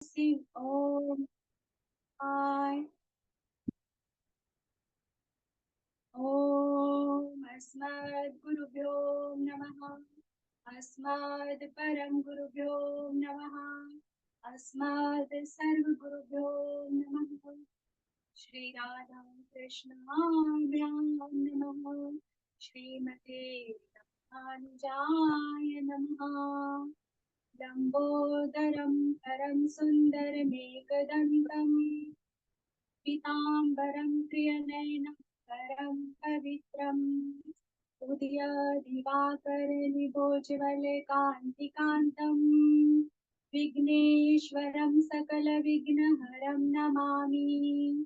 ओम आय ओम अस्मद्गुरुभ्यो नमः। अस्मद् परम गुरुभ्यो नमः। अस्मद् सर्वगुरुभ्यो नमः। श्री राधा कृष्णाभ्यां नमः। श्रीमते रामानुजाय नमः। लंबोदरं परं सुन्दरमेकदन्तम् पीताम्बरं प्रियनयनं परं पवित्रम् उदयदिवाकरनिभोज्वलकान्तिकान्तम् विघ्नेश्वरं सकलविघ्नहरं नमामि।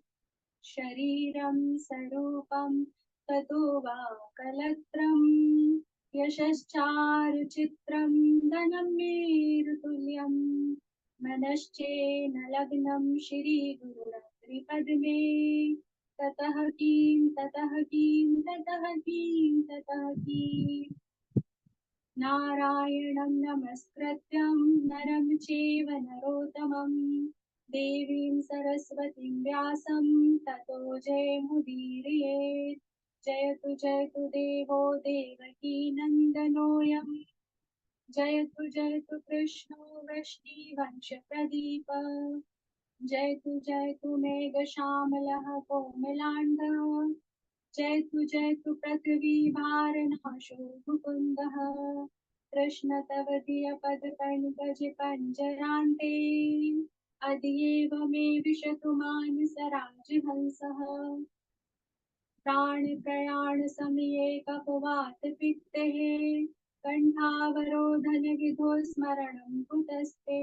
शरीरं स्वरूपं ततो वा कलत्रं यशश्चारुचित्रं धनं मेरुतुल्यं मनश्चेन लग्नं श्रीगुरुपद्मे ततः किं ततः किं ततः किं ततः किं नारायणं नमस्कृत्यं नरं चैव नरोत्तमं देवीं सरस्वतीं व्यासं ततो जयमुदीरयेत्। जयतु देवो देवकी नन्दनोऽयं जयतु कृष्णो वृष्णिवंशप्रदीप जयतु मेघश्यामलः कोमलाण्डः जयतु पृथ्वीभारनाशो मुकुन्दः कृष्ण तव पद पञ्जरान्ते अद्येव मे विशतु मानसराजहंसः प्राणप्रयाणसमये कपवातपित्तैः कण्ठावरोधन विधो स्मरणं कुतस्ते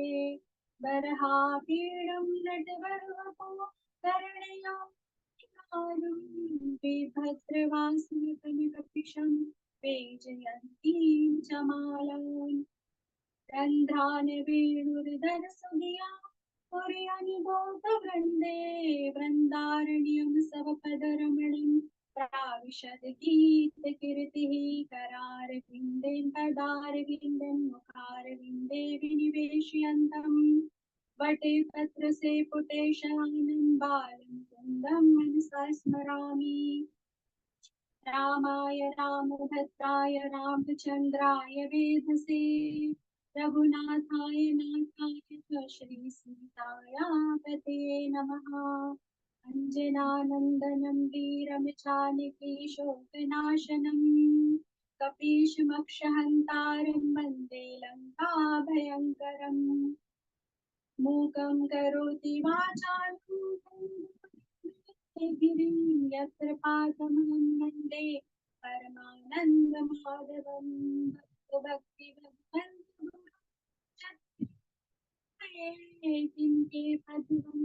बर्हापीडं नटवरवपो करुणया भद्रवासिनकनकपिशं पेजयन्तीं च मालाम् रन्ध्रान वेणुर्धरसुधिया पुर्यनिभोगवृन्दे वृन्दारण्यं सवपदरमणीं प्राविशद गीतकीर्तिः करारविन्देन पदारविन्दं मुखारविन्दे विनिवेशयन्तम् वटे पत्रसे पुटे शयानं बालं कुन्दं मनसा स्मरामि। रामाय रामभद्राय रामचन्द्राय वेधसे रघुनाथाय नाथाय श्रीसीतायापते नमः। अञ्जनानन्दनं वीरं जानकी शोकनाशनं कपीशमक्षहन्तारं वन्दे लङ्काभयङ्करम् मूकं करोति वाचालं गिरिं यत्र पादमहं वन्दे परमानन्दमाधवं भक्तिभक्तिवन्दे पदवं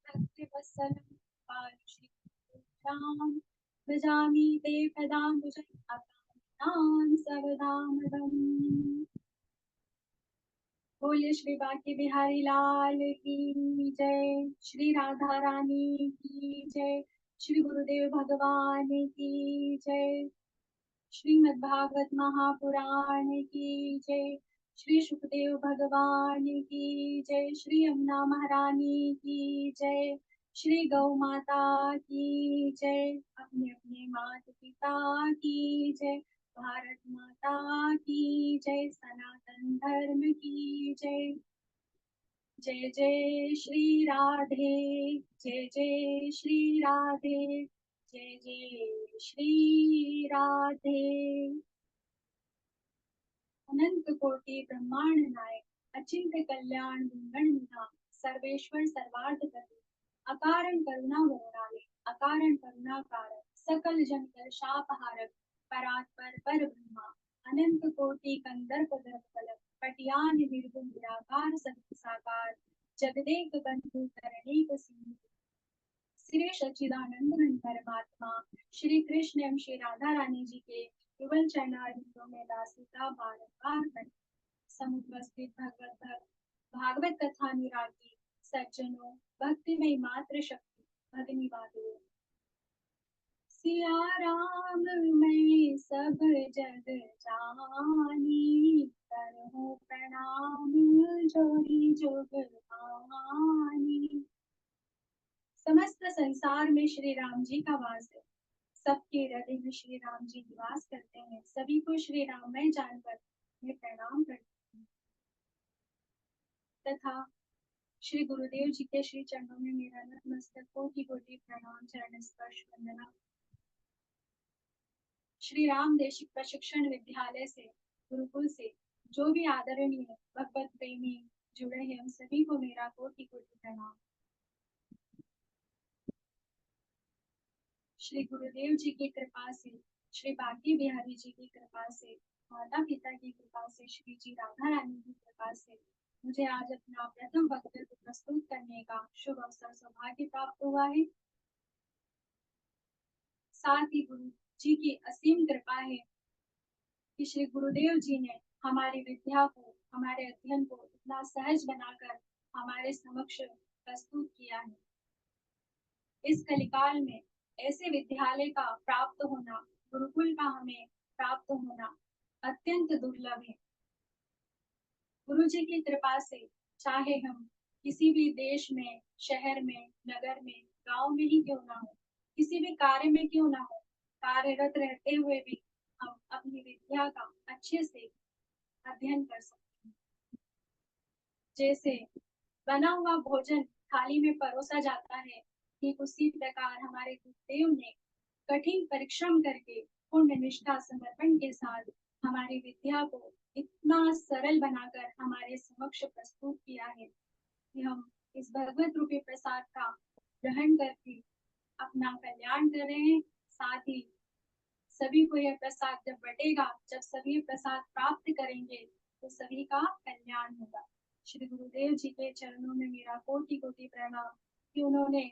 भक्तिवत्सलं पालुषीं भजामि ते पदाम्बुजं सर्वदामदम्। बोलिए श्री बांके बिहारी लाल की जय। श्री राधा रानी की जय। श्री गुरुदेव भगवान की जय। श्रीमद् भागवत महापुराण की जय। श्री सुखदेव भगवान की जय। श्री यमुना महारानी की जय। श्री गौ माता की जय। अपने अपने माता पिता की जय। भारत माता की जय। सनातन धर्म की जय। जय जय श्री राधे। जय जय श्री राधे। जय जय श्री राधे। अनंत कोटि ब्रह्मांड नायक अचिंत्य कल्याण गुणगण निधान सर्वेश्वर सर्वार्थ करते अकारण करुणा वरणाले अकारण करुणा कारक सकल जन कर शाप हारक परात्पर पर ब्रह्मा अनंत कोटि कंदर्प धर्म फलक पटियान निर्गुण निराकार सत्य साकार जगदेक बंधु करणेक सिंधु श्री सच्चिदानंद घन परमात्मा श्री कृष्ण एवं श्री राधा रानी जी के युगल चरणारविंदों में दासिका बारंबार बनी समुपस्थित भागवत कथा निरागी सज्जनों भक्ति में मात्र शक्ति भगनी वादो सिया राम मैं सब जग जानी, करहूँ प्रणाम जोरी जोग आनी। समस्त संसार में श्री राम जी का वास है, सबके हृदय में श्री राम जी निवास करते हैं। सभी को श्री राम में जानकर मैं प्रणाम करती हूँ तथा श्री गुरुदेव जी के श्री चरणों में मेरा नतमस्तक कोटि कोटि प्रणाम, चरण स्पर्श वंदना। श्री राम देशिक प्रशिक्षण विद्यालय से, गुरुकुल से जो भी आदरणीय भगवत प्रेमी जुड़े हैं, उन सभी को मेरा कोटि कोटि प्रणाम। श्री गुरुदेव जी की कृपा से, श्री बांके बिहारी जी की कृपा से, माता पिता की कृपा से, श्री जी राधा रानी की कृपा से मुझे आज अपना प्रथम वक्तव्य प्रस्तुत करने का शुभ अवसर सौभाग्य प्राप्त हुआ है। साथ ही गुरु जी की असीम कृपा है कि श्री गुरुदेव जी ने हमारी विद्या को, हमारे अध्ययन को इतना सहज बनाकर हमारे समक्ष प्रस्तुत किया है। इस कलिकाल में ऐसे विद्यालय का प्राप्त होना, गुरुकुल का हमें प्राप्त होना अत्यंत दुर्लभ है। गुरु जी की कृपा से चाहे हम किसी भी देश में, शहर में, नगर में, गांव में ही क्यों ना हो, किसी भी कार्य में क्यों ना हो, कार्यरत रहते हुए भी हम अपनी विद्या का अच्छे से अध्ययन कर सकते हैं। जैसे बना हुआ भोजन थाली में परोसा जाता है, ठीक उसी प्रकार हमारे गुरुदेव ने कठिन परिश्रम करके पूर्ण निष्ठा समर्पण के साथ हमारी विद्या को इतना सरल बनाकर हमारे समक्ष प्रस्तुत किया है कि हम इस भगवत रूपी प्रसाद का ग्रहण करके अपना कल्याण कर रहे हैं। साथ ही सभी को यह प्रसाद जब बटेगा, जब सभी प्रसाद प्राप्त करेंगे, तो सभी का कल्याण होगा। श्री गुरुदेव जी के चरणों में मेरा कोटि कोटि प्रणाम कि उन्होंने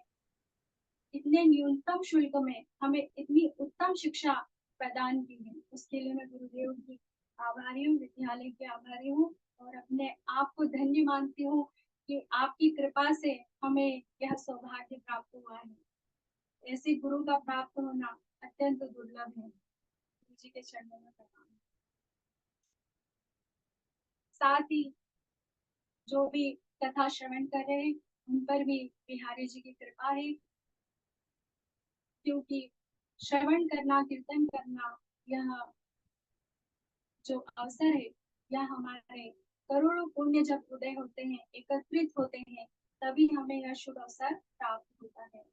इतने न्यूनतम शुल्क में हमें इतनी उत्तम शिक्षा प्रदान की है। उसके लिए मैं गुरुदेव की आभारी हूँ, विद्यालय की आभारी हूँ और अपने आप को धन्य मानती हूँ कि आपकी कृपा से हमें यह सौभाग्य प्राप्त हुआ है। ऐसे गुरु का प्राप्त होना अत्यंत दुर्लभ है। गुरु जी के चरणों में प्रणाम। साथ ही जो भी कथा श्रवण कर रहे हैं, उन पर भी बिहारी जी की कृपा है, क्योंकि श्रवण करना, कीर्तन करना, यह जो अवसर है, यह हमारे करोड़ों पुण्य जब उदय होते हैं, एकत्रित होते हैं, तभी हमें यह शुभ अवसर प्राप्त होता है।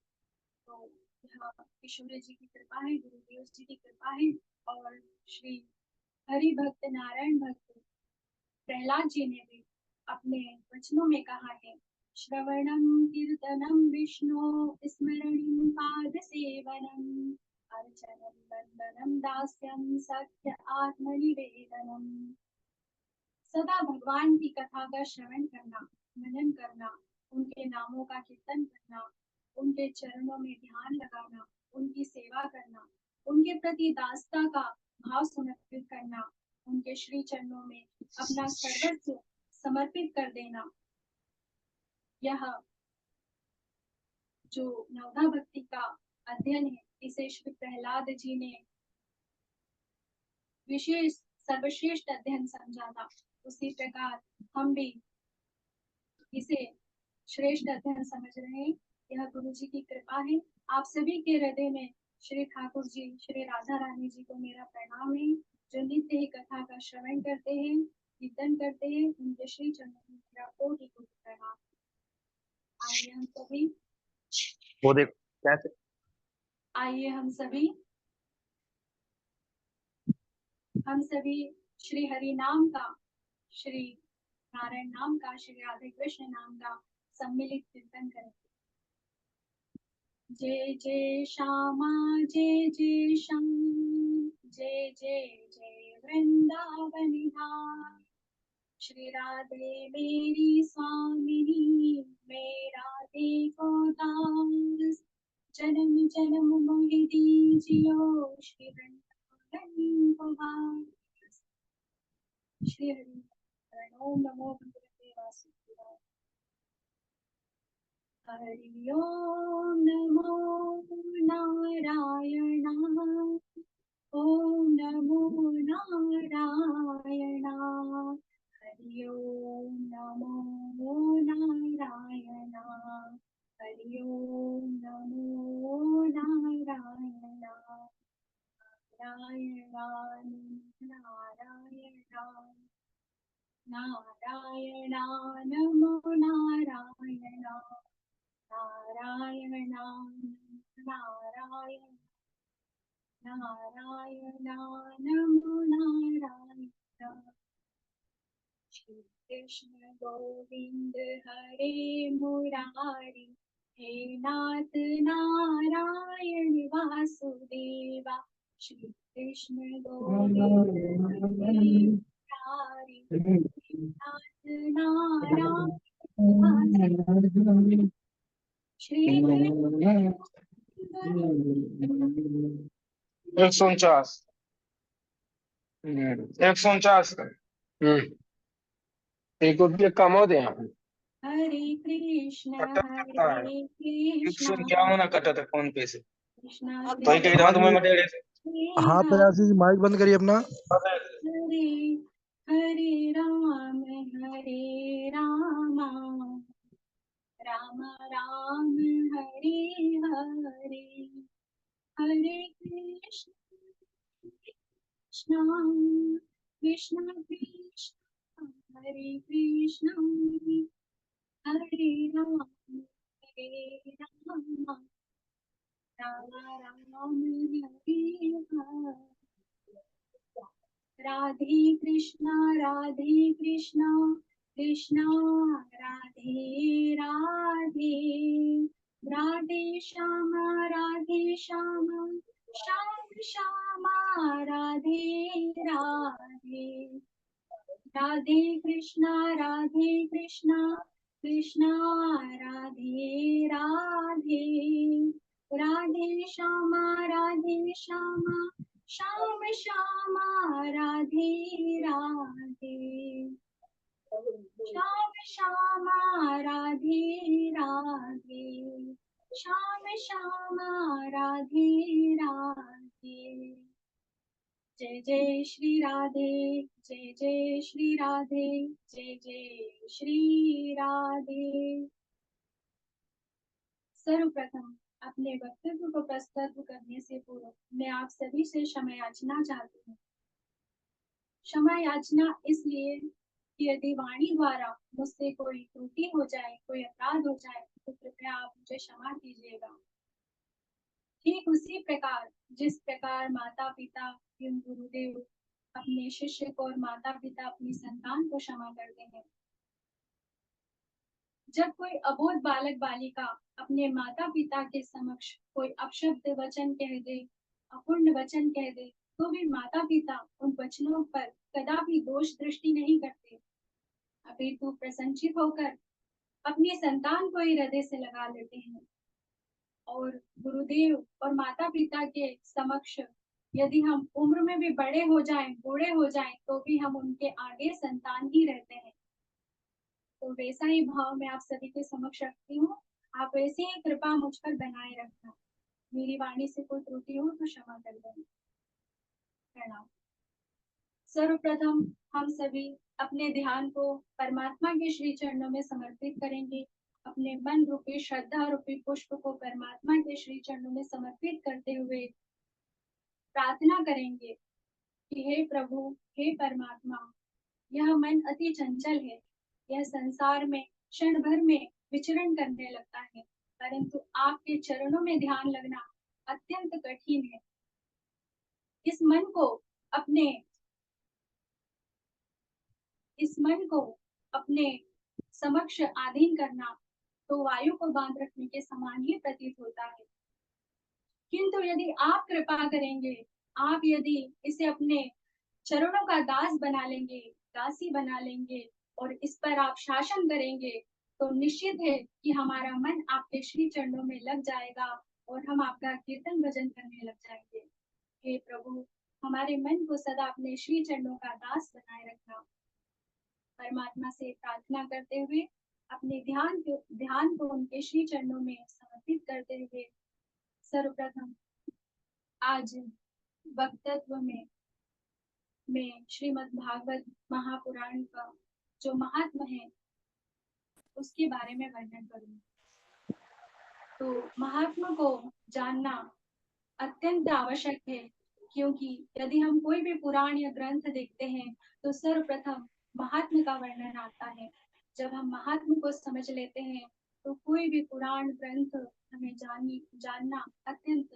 तो यह ईश्वर जी की कृपा है, गुरुदेव जी की कृपा है और श्री हरि भक्त नारायण भक्त प्रहलाद जी ने भी अपने वचनों में कहा है, श्रवणम कीर्तनम विष्णु स्मरणम पाद सेवनम अर्चनम वंदनम दास्यम सत्य आत्मनिवेदनम। सदा भगवान की कथा का श्रवण करना, मनन करना, उनके नामों का कीर्तन करना, उनके चरणों में ध्यान लगाना, उनकी सेवा करना, उनके प्रति दासता का भाव समर्पित करना, उनके श्री चरणों में अपना सर्वस्व समर्पित कर देना, यह जो नवधा भक्ति का अध्ययन है, इसे श्री प्रहलाद जी ने विशेष सर्वश्रेष्ठ अध्ययन समझा था। उसी प्रकार हम भी इसे श्रेष्ठ अध्ययन समझ रहे हैं। यह गुरु जी की कृपा है। आप सभी के हृदय में श्री ठाकुर जी, श्री राधा रानी जी को मेरा प्रणाम है, जो नित्य ही कथा का श्रवण करते हैं, कीर्तन करते हैं। उनके श्री चरणों में मेरा कोटि कोटि प्रणाम। आइए हम सभी वो देखो कैसे आइए हम सभी श्री हरि नाम का, श्री नारायण नाम का, श्री राधे कृष्ण नाम का सम्मिलित कीर्तन करें। जय जय श्यामा जय जय श्याम, जय जय जय वृंदावन धाम। श्री राधे मेरी स्वामिनी, मेरा देखो दास, जन्म जन्म मोहि दीजियो श्री वृंदावन को वास। श्री हरि ओम नमो भगवते वासुदेवाय। हरि ओम नमो नारायणाय। ओम नमो नारायणाय। हरि ओम नमो नारायणाय। हरि ओम नमो नारायणाय। नारायणाय नारायणाय नारायण नमो नारायण। नारायण नारायण नारायण नमो नारायण। श्री कृष्ण गोविंद हरे मुरारी। हे नाथ नारायण वासुदेवा। श्री कृष्ण गोविंद हरे मुरारी। नाथ नारायण वासुदेवा। श्री कृष्ण 149 149 एक रुपये कम हो दे हरे कृष्ण कटा है हरे कृष्ण 151 कटा था फोन पे से कृष्ण तो एक हाँ तुम्हें जी। मटेरियल हाँ प्रयासी जी माइक बंद करिए अपना। हरे हरे राम राम राम हरे हरे। हरे कृष्ण कृष्ण कृष्ण कृष्ण हरे कृष्ण। हरे राम राम राम हरे हरे। राधे कृष्णा कृष्णा राधे राधे। राधे श्याम श्याम श्याम राधे राधे। राधे कृष्णा कृष्णा राधे राधे। राधे श्याम श्याम श्याम राधे राधे। श्याम श्याम राधे राधे। श्याम श्याम राधे राधे। जय जय श्री राधे। जय जय श्री राधे। जय जय श्री राधे। सर्वप्रथम अपने वक्तव्य को प्रस्तुत करने से पूर्व मैं आप सभी से क्षमा याचना चाहती हूँ। क्षमा याचना इसलिए कि यदि वाणी द्वारा मुझसे कोई त्रुटि हो जाए, कोई अपराध हो जाए, तो कृपया आप मुझे क्षमा कीजिएगा। ठीक उसी प्रकार जिस प्रकार माता पिता एवं गुरुदेव अपने शिष्य को और माता पिता अपनी संतान को क्षमा करते हैं। जब कोई अबोध बालक बालिका अपने माता पिता के समक्ष कोई अपशब्द वचन कह दे, अपूर्ण वचन कह दे, तो भी माता पिता उन वचनों पर कदापि दोष दृष्टि नहीं करते, अपितु प्रसन्नचित होकर अपनी संतान को ही हृदय से लगा लेते हैं। और गुरुदेव और माता पिता के समक्ष यदि हम उम्र में भी बड़े हो जाएं, बूढ़े हो जाएं, तो भी हम उनके आगे संतान ही रहते हैं। तो वैसा ही भाव मैं आप सभी के समक्ष रखती हूँ। आप वैसी ही कृपा मुझ पर बनाए रखना। मेरी वाणी से कोई त्रुटि हो तो क्षमा कर देना। प्रणाम। सर्वप्रथम हम सभी अपने ध्यान को परमात्मा के श्री चरणों में समर्पित करेंगे। अपने मन रूपी श्रद्धा रूपी पुष्प को परमात्मा के श्री चरणों में समर्पित करते हुए प्रार्थना करेंगे कि हे प्रभु, हे परमात्मा, यह मन अति चंचल है। यह संसार में क्षण भर में विचरण करने लगता है, परंतु आपके चरणों में ध्यान लगना अत्यंत कठिन है। इस मन को अपने समक्ष आधीन करना तो वायु को बांध रखने के समान ही प्रतीत होता है। किंतु यदि आप कृपा करेंगे, आप यदि इसे अपने चरणों का दास बना लेंगे, दासी बना लेंगे और इस पर आप शासन करेंगे, तो निश्चित है कि हमारा मन आपके श्री चरणों में लग जाएगा और हम आपका कीर्तन भजन करने लग जाएंगे। हे प्रभु, हमारे मन को सदा अपने श्री चरणों का दास बनाए रखना। परमात्मा से प्रार्थना करते हुए अपने ध्यान को उनके श्री चरणों में समर्पित करते हुए सर्वप्रथम आज वक्तव्य में श्रीमद् भागवत महापुराण का जो महात्मा है उसके बारे में वर्णन करूंगी। तो महात्मा को जानना अत्यंत आवश्यक है, क्योंकि यदि हम कोई भी पुराण या ग्रंथ देखते हैं तो सर्वप्रथम महात्मा का वर्णन आता है। जब हम महात्मा को समझ लेते हैं तो कोई भी पुराण ग्रंथ हमें जानना अत्यंत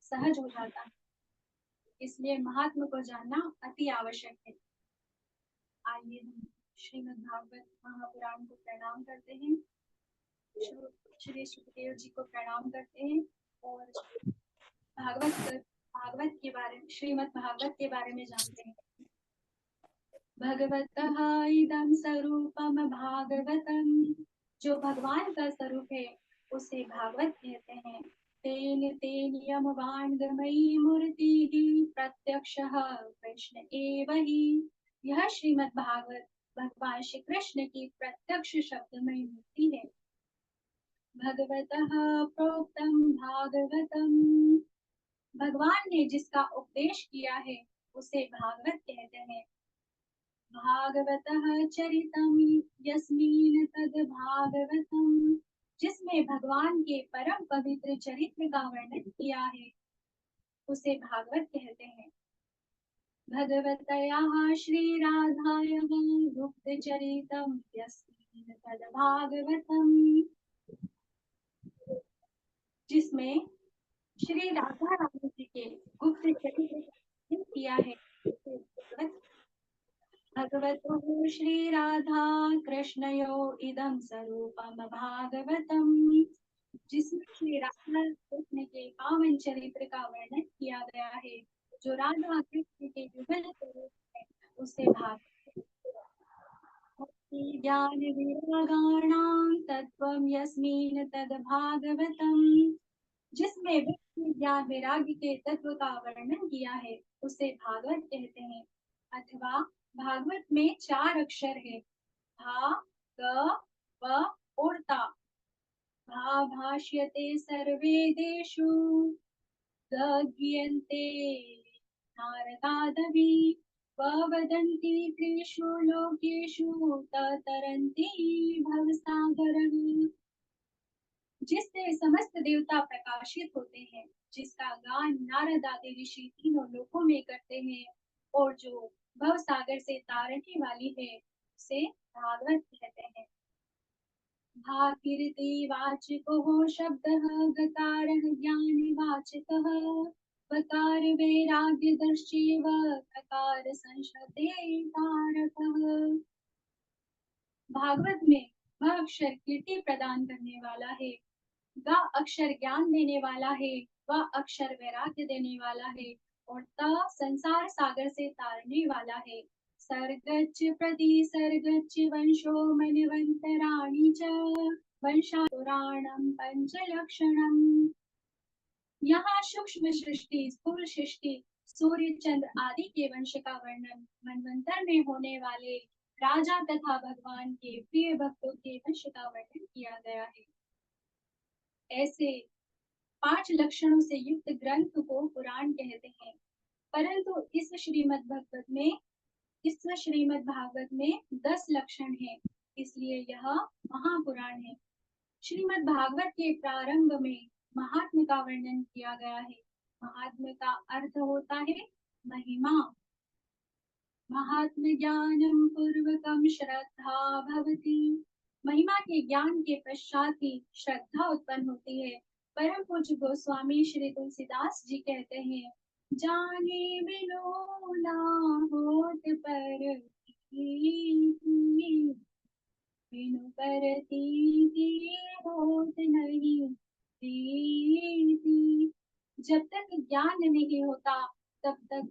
सहज हो जाता है। इसलिए महात्मा को जानना अति आवश्यक है। आइए हम श्रीमद् भागवत महापुराण को प्रणाम करते हैं, श्री सुखदेव जी को प्रणाम करते हैं और भागवत के बारे में श्रीमद् भागवत के बारे में जानते हैं। भगवतः इदं स्वरूपम भागवतम, जो भगवान का स्वरूप है उसे भागवत कहते हैं। तेन तेन यमवाण्गमयी मूर्तिः प्रत्यक्षः कृष्ण एव हि, यह श्रीमद् भागवत भगवान श्री कृष्ण की प्रत्यक्ष शब्दमयी मूर्ति है। भगवतः प्रोक्तम भागवतम, भगवान ने जिसका उपदेश किया है उसे भागवत कहते हैं। भागवतः चरितम यस्मिन् तद् भागवतम, जिसमें भगवान के परम पवित्र चरित्र का वर्णन किया है उसे भागवत कहते हैं। भगवतयाः श्रीराधायाः गुप्तचरितं यस्मिन् तद् भागवतम, जिसमें श्री राधा रानी जी के गुप्त चरित्र का वर्णन किया है उसे भागवत। भगवतो श्री राधा कृष्णयो इदं स्वरूपम भागवतम, जिसमें श्री राधा कृष्ण के पावन चरित्र का वर्णन किया गया है, जो राधा कृष्ण के युगल स्वरूप है उसे भागवत। ज्ञान विरागाणां तत्त्वं यस्मिन् तद् भागवतम, जिसमें व्यक्ति ज्ञान वैराग्य के तत्व का वर्णन किया है उसे भागवत कहते हैं। अथवा भागवत में 4 अक्षर है, भा, ग, व और ता। भा भाष्यते सर्वेदेषु, ग गीयन्ते नारदादपि, व वदन्ति त्रिषु लोकेषु तरन्ति भवसागरः, जिससे समस्त देवता प्रकाशित होते हैं, जिसका गान नारद आदि ऋषि तीनों लोकों में करते हैं और जो भव सागर से तारने वाली है उसे भागवत कहते हैं। भाकीर्ति वाचको शब्दः, गकारः ज्ञानवाचकः, वकार वैराग्यदर्शीव, ककार संशते तारकः। भागवत में भ अक्षर कीर्ति प्रदान करने वाला है, ग अक्षर ज्ञान देने वाला है, व अक्षर वैराग्य देने वाला है और त संसार सागर से तारने वाला है। सर्गच्च प्रतिसर्गच्च वंशो मन्वन्तराणि च, वंशापुराणं पंचलक्षणम्। यहाँ सूक्ष्म सृष्टि, स्थूल सृष्टि, सूर्य चंद्र आदि के वंश का वर्णन, मनवंतर में होने वाले राजा तथा भगवान के प्रिय भक्तों के वंश का वर्णन किया गया है। ऐसे 5 लक्षणों से युक्त ग्रंथ को पुराण कहते हैं, परंतु इस श्रीमद् भागवत में 10 लक्षण हैं, इसलिए यह महापुराण है। श्रीमद् भागवत के प्रारंभ में महात्म्य का वर्णन किया गया है। महात्म्य का अर्थ होता है महिमा। महात्म्य ज्ञानम पूर्वकम श्रद्धा भवति, महिमा के ज्ञान के पश्चात ही श्रद्धा उत्पन्न होती है। परम पूज्य गोस्वामी श्री तुलसीदास जी कहते हैं, जाने बिनु ना होत पर बिनु परतीति होत नहीं प्रीति। जब तक ज्ञान नहीं होता तब तक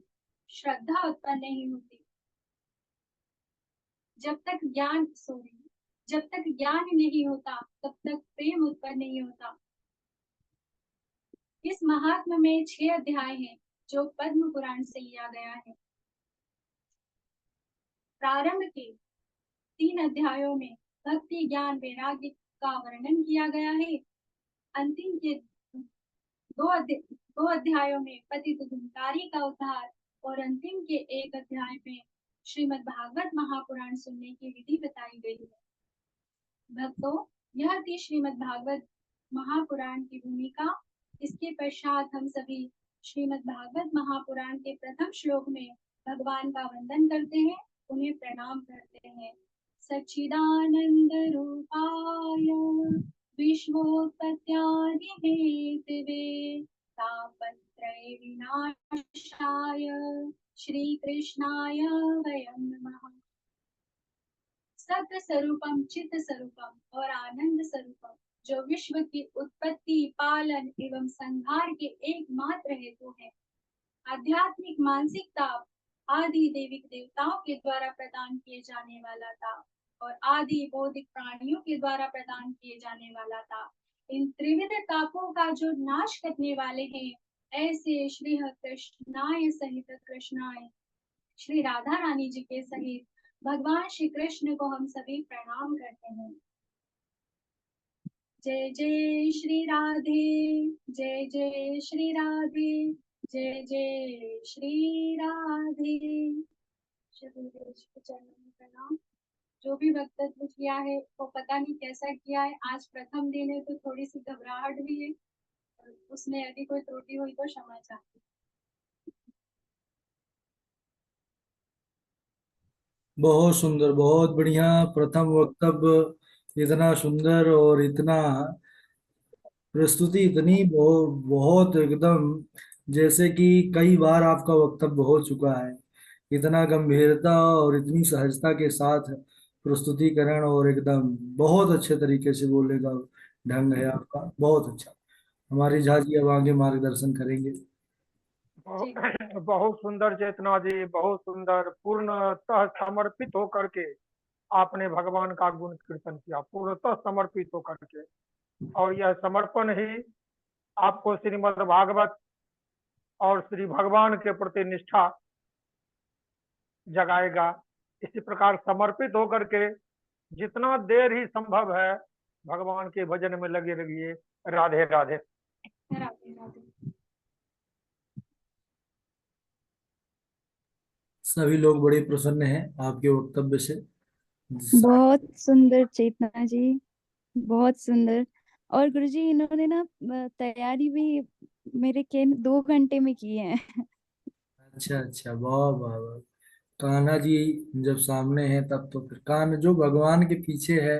श्रद्धा उत्पन्न नहीं होती। जब तक ज्ञान नहीं होता तब तक प्रेम उत्पन्न नहीं होता। इस महात्म्य में 6 अध्याय हैं जो पद्म पुराण से लिया गया है। प्रारंभ के 3 अध्यायों में भक्ति ज्ञान वैराग्य का वर्णन किया गया है। अंतिम के दो अध्यायों में पतित धुंकारी का उद्धार और अंतिम के एक अध्याय में श्रीमद् भागवत महापुराण सुनने की विधि बताई गई है। भक्तों, यह थी श्रीमद् भागवत महापुराण की भूमिका। इसके पश्चात हम सभी श्रीमद् भागवत महापुराण के प्रथम श्लोक में भगवान का वंदन करते हैं, उन्हें प्रणाम करते हैं। सच्चिदानंद रूपाय विश्वोत्पत्त्यादि हेतवे तापत्रय विनाशाय श्री कृष्णाय वयं नमः। सत्य स्वरूपम, चित्त स्वरूपम और आनंद स्वरूपम, जो विश्व की उत्पत्ति, पालन एवं संहार के एकमात्र हेतु है। आध्यात्मिक मानसिक ताप आदि देविक देवताओं के द्वारा प्रदान किए जाने वाला ताप और आदि बौद्धिक प्राणियों के द्वारा प्रदान किए जाने वाला ताप, इन त्रिविध तापों का जो नाश करने वाले हैं, ऐसे श्री कृष्णाय सहित कृष्णाय श्री राधा रानी जी के सहित भगवान श्री कृष्ण को हम सभी प्रणाम करते हैं। जय जय श्री राधे, जय जय श्री राधे, जय जय श्री राधे। श्री गुरुदेव जी के चरणों में प्रणाम। जो भी वक्तव्य किया है वो पता नहीं कैसा किया है। आज प्रथम दिन है तो थोड़ी सी घबराहट भी है, उसमें यदि कोई त्रुटि हुई तो क्षमा चाहती हूँ। बहुत सुंदर, बहुत बढ़िया। प्रथम वक्तव्य इतना सुंदर और इतना प्रस्तुति इतनी बहुत बहुत एकदम जैसे कि कई बार आपका वक्तव्य हो चुका है। इतना गंभीरता और इतनी सहजता के साथ प्रस्तुतिकरण और एकदम बहुत अच्छे तरीके से बोलने का ढंग है आपका, बहुत अच्छा। हमारी झाजी अब आगे मार्गदर्शन करेंगे। जी बहुत सुंदर चेतना जी, बहुत सुंदर। पूर्णतः समर्पित होकर के आपने भगवान का गुण कीर्तन किया, पूर्णतः समर्पित होकर के। और यह समर्पण ही आपको श्रीमद् भागवत और श्री भगवान के प्रति निष्ठा जगाएगा। इसी प्रकार समर्पित होकर के जितना देर ही संभव है भगवान के भजन में लगे रहिए। राधे राधे। राधे राधे। सभी लोग बड़े प्रसन्न हैं आपके वक्तव्य से। बहुत सुंदर चेतना जी, बहुत सुंदर। और गुरुजी इन्होंने ना तैयारी भी मेरे के 2 घंटे में की है। अच्छा अच्छा, वाह वाह वाह। कान्हा जी जब सामने है तब तो फिर कान्हा जो भगवान के पीछे है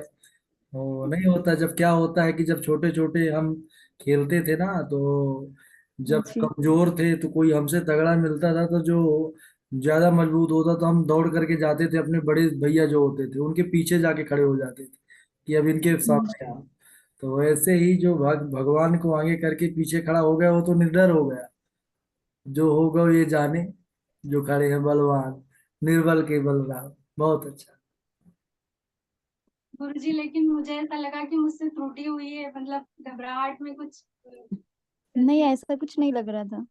वो नहीं होता। जब क्या होता है कि जब छोटे छोटे हम खेलते थे ना, तो जब जी कमजोर थे तो कोई हमसे तगड़ा मिलता था, तो जो ज्यादा मजबूत होता तो हम दौड़ करके जाते थे अपने बड़े भैया जो होते थे उनके पीछे जाके खड़े हो जाते थे कि अब इनके सामने आओ। तो वैसे ही जो भगवान को आगे करके पीछे खड़ा हो गया वो तो निडर हो गया। जो होगा ये जाने, जो खड़े हैं बलवान, निर्बल के बलराम। बहुत अच्छा। गुरुजी, लेकिन मुझे ऐसा लगा कि मुझसे त्रुटि हुई है, मतलब घबराहट में कुछ नहीं, ऐसा कुछ नहीं लग रहा था।